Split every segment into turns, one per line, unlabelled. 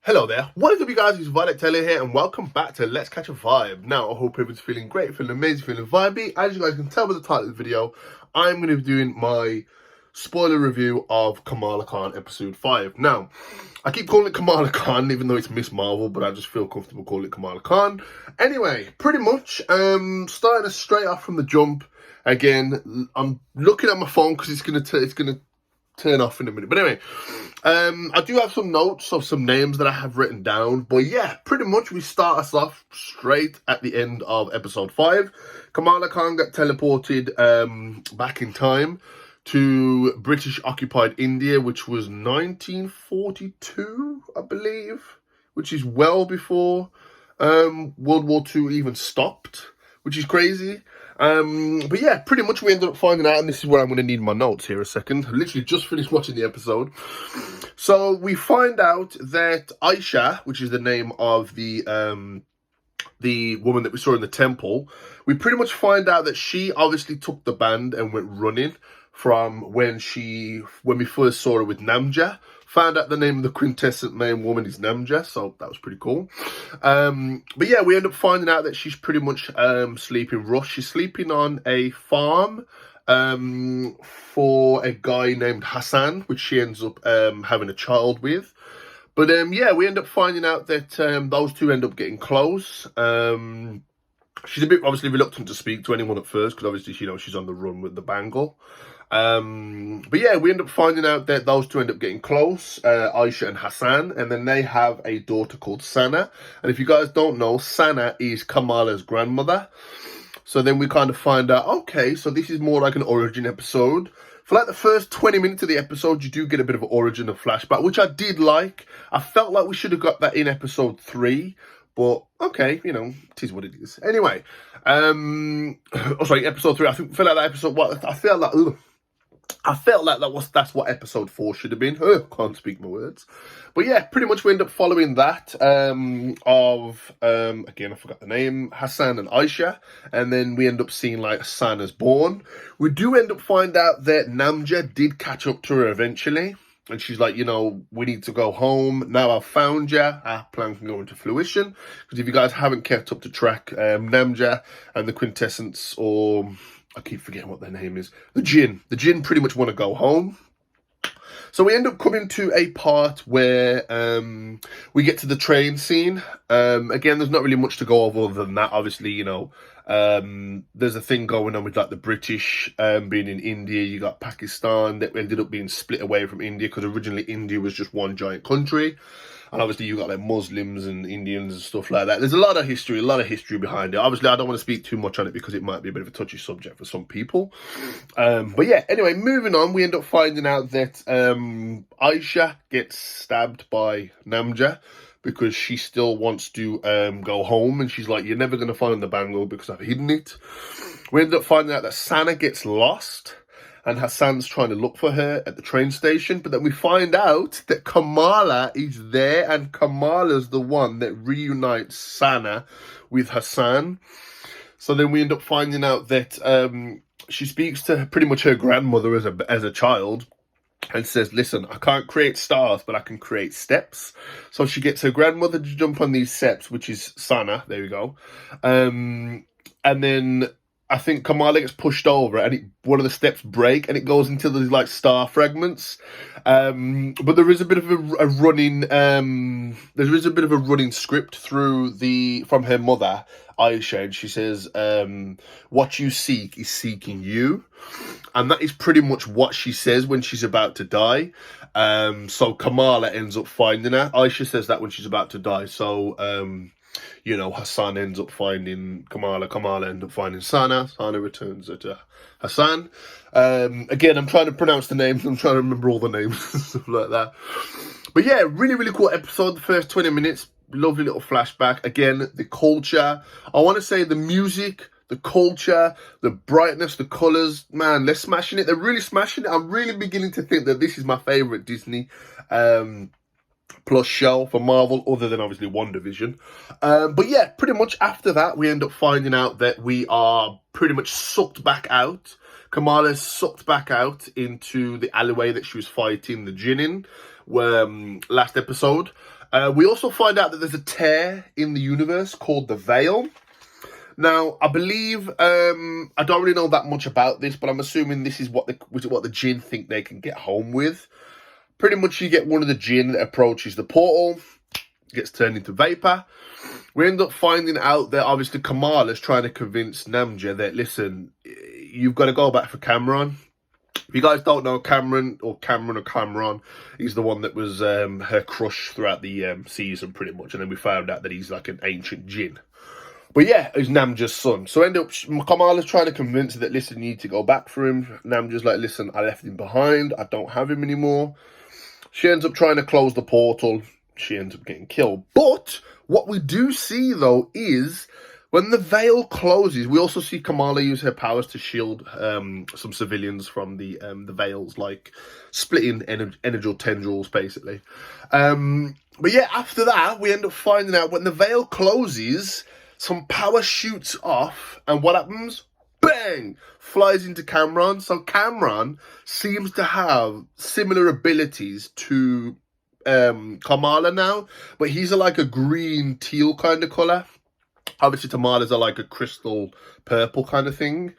Hello there, what is up you guys, it's Violet Taylor here and welcome back to Let's Catch a Vibe. Now, I hope everyone's feeling great, feeling amazing, feeling vibey. As you guys can tell by the title of the video, I'm going to be doing my spoiler review of Kamala Khan episode 5. Now, I keep calling it Kamala Khan even though it's Ms.Marvel, but I just feel comfortable calling it Kamala Khan. Anyway, pretty much, starting us straight off from the jump. Again, I'm looking at my phone because it's gonna turn off in a minute. But anyway, I do have some notes of some names that I have written down. But yeah, pretty much we start us off straight at the end of episode 5. Kamala Khan got teleported back in time to British-occupied India, which was 1942, I believe, which is well before World War II even stopped, which is crazy. But yeah, pretty much we ended up finding out, and this is where I'm going to need my notes here a second. I literally just finished watching the episode. So we find out that Aisha, which is the name of the woman that we saw in the temple, we pretty much find out that she obviously took the band and went running from when we first saw her with Namja. Found out the name of the quintessent main woman is Namja, so that was pretty cool. But yeah, we end up finding out that she's pretty much sleeping rough. She's sleeping on a farm for a guy named Hassan, which she ends up having a child with. But yeah, we end up finding out that those two end up getting close. She's a bit obviously reluctant to speak to anyone at first because obviously she's on the run with the bangle. But yeah, we end up finding out that those two end up getting close, Aisha and Hassan, and then they have a daughter called Sana. And if you guys don't know, Sana is Kamala's grandmother. So then we kind of find out, okay, so this is more like an origin episode. For like the first 20 minutes of the episode, you do get a bit of an origin and flashback, which I did like. I felt like we should have got that in episode 3. But, okay, it is what it is. Anyway, sorry, episode 3. I feel like that episode, I felt like that's what episode 4 should have been. Can't speak my words. But yeah, pretty much we end up following that again, I forgot the name, Hassan and Aisha. And then we end up seeing like Sana's born. We do end up find out that Namja did catch up to her eventually. And she's like, we need to go home. Now I've found you. Our plan can go into fruition. Because if you guys haven't kept up to track, Namja and the Quintessence, or I keep forgetting what their name is, the Jinn pretty much want to go home. So we end up coming to a part where we get to the train scene. Again, there's not really much to go over other than that. Obviously, there's a thing going on with like the British being in India. You got Pakistan that ended up being split away from India because originally India was just one giant country. And obviously you got like Muslims and Indians and stuff like that. There's a lot of history behind it. Obviously I don't want to speak too much on it because it might be a bit of a touchy subject for some people. But yeah, anyway, moving on, we end up finding out that Aisha gets stabbed by Namja because she still wants to go home. And she's like, you're never going to find the bangle because I've hidden it. We end up finding out that Sana gets lost. And Hassan's trying to look for her at the train station. But then we find out that Kamala is there. And Kamala's the one that reunites Sana with Hassan. So then we end up finding out that she speaks to pretty much her grandmother as a child. And says, listen, I can't create stars, but I can create steps. So she gets her grandmother to jump on these steps, which is Sana. There we go. And then I think Kamala gets pushed over and one of the steps break and it goes into these like star fragments. But there is a bit of a running script from her mother, Aisha, and she says, what you seek is seeking you. And that is pretty much what she says when she's about to die. So Kamala ends up finding her. Aisha says that when she's about to die. So, Hassan ends up finding Kamala. Kamala ends up finding Sana. Sana returns it to Hassan. Again, I'm trying to pronounce the names. I'm trying to remember all the names and stuff like that. But yeah, really, really cool episode. The first 20 minutes, lovely little flashback. Again, the culture. I want to say the music, the culture, the brightness, the colours. Man, they're smashing it. They're really smashing it. I'm really beginning to think that this is my favourite Disney plus show for Marvel, other than obviously WandaVision. But yeah, pretty much after that, we end up finding out that we are pretty much sucked back out. Kamala's sucked back out into the alleyway that she was fighting the Jinn in last episode. We also find out that there's a tear in the universe called the Veil. Now, I believe, I don't really know that much about this, but I'm assuming this is what the Jinn think they can get home with. Pretty much you get one of the Jinn that approaches the portal, gets turned into vapor. We end up finding out that obviously Kamala's trying to convince Namja that, listen, you've got to go back for Cameron. If you guys don't know, Cameron is the one that was her crush throughout the season, pretty much. And then we found out that he's like an ancient Jinn. But yeah, he's Namja's son. So end up, Kamala's trying to convince her that, listen, you need to go back for him. Namja's like, listen, I left him behind. I don't have him anymore. She ends up trying to close the portal. She ends up getting killed. But what we do see, though, is when the veil closes, we also see Kamala use her powers to shield some civilians from the veils, like splitting energy tendrils, basically. But yeah, after that, we end up finding out when the veil closes, some power shoots off, and what happens? Bang! Flies into Cameron. So Cameron seems to have similar abilities to Kamala now, but he's like a green teal kind of colour. Obviously, Tamala's are like a crystal purple kind of thing.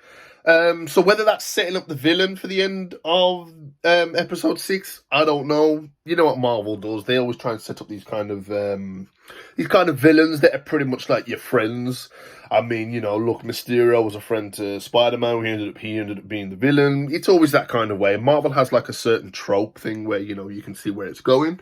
So whether that's setting up the villain for the end of episode 6, I don't know. You know what Marvel does? They always try and set up these kind of villains that are pretty much like your friends. I mean, you know, look, Mysterio was a friend to Spider-Man. He ended up being the villain. It's always that kind of way. Marvel has like a certain trope thing where, you know, you can see where it's going.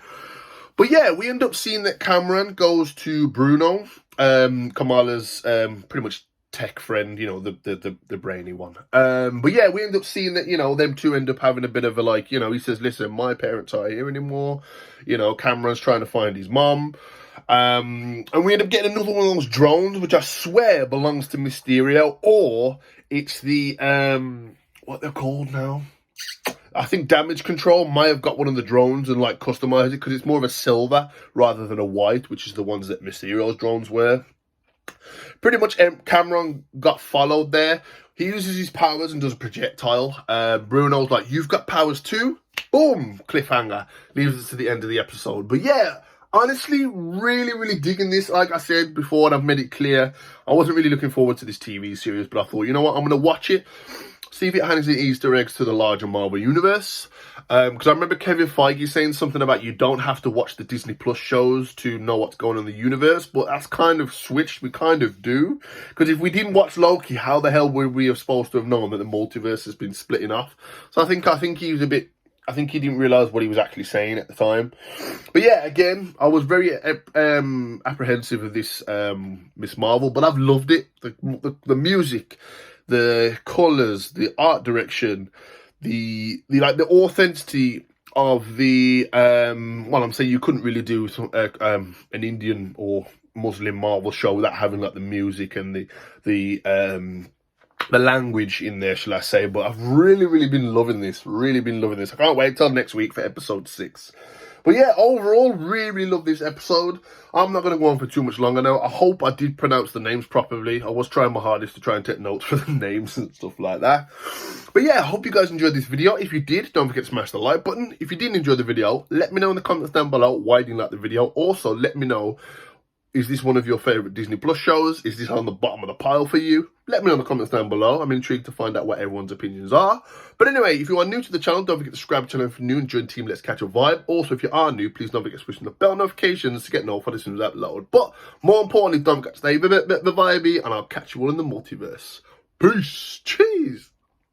But yeah, we end up seeing that Cameron goes to Bruno, Kamala's pretty much tech friend, you know, the brainy one. But yeah, we end up seeing that, you know, them two end up having a bit of a, like, you know, he says, listen, my parents aren't here anymore. You know, Cameron's trying to find his mom. And we end up getting another one of those drones, which I swear belongs to Mysterio, or it's the, what they're called now? I think Damage Control might have got one of the drones and like customized it because it's more of a silver rather than a white, which is the ones that Mysterio's drones were. Pretty much Cameron got followed there. He uses his powers and does a projectile. Bruno's like, you've got powers too? Boom! Cliffhanger. Leaves us to the end of the episode. But yeah, honestly, really digging this. Like I said before, and I've made it clear, I wasn't really looking forward to this TV series, but I thought, you know what, I'm going to watch it. See if it has any Easter eggs to the larger Marvel universe. Because I remember Kevin Feige saying something about you don't have to watch the Disney Plus shows to know what's going on in the universe. But that's kind of switched. We kind of do. Because if we didn't watch Loki, how the hell would we have supposed to have known that the multiverse has been splitting off? So I think he was a bit... I think he didn't realise what he was actually saying at the time. But yeah, again, I was very apprehensive of this Ms.Marvel. But I've loved it. The music, the colours, the art direction, the authenticity of the well, I'm saying you couldn't really do an Indian or Muslim Marvel show without having like the music and the language in there, shall I say. But I've really been loving this. I can't wait till next week for episode 6. But yeah, overall, really love this episode. I'm not going to go on for too much longer now. I hope I did pronounce the names properly. I was trying my hardest to try and take notes for the names and stuff like that. But yeah, I hope you guys enjoyed this video. If you did, don't forget to smash the like button. If you didn't enjoy the video, let me know in the comments down below why you didn't like the video. Also, let me know, is this one of your favourite Disney Plus shows? Is this on the bottom of the pile for you? Let me know in the comments down below. I'm intrigued to find out what everyone's opinions are. But anyway, if you are new to the channel, don't forget to subscribe to the channel if you're new and join Team Let's Catch a Vibe. Also, if you are new, please don't forget to push the bell notifications to get notified as soon as I upload. But more importantly, don't forget to stay vibey, and I'll catch you all in the multiverse. Peace. Cheese.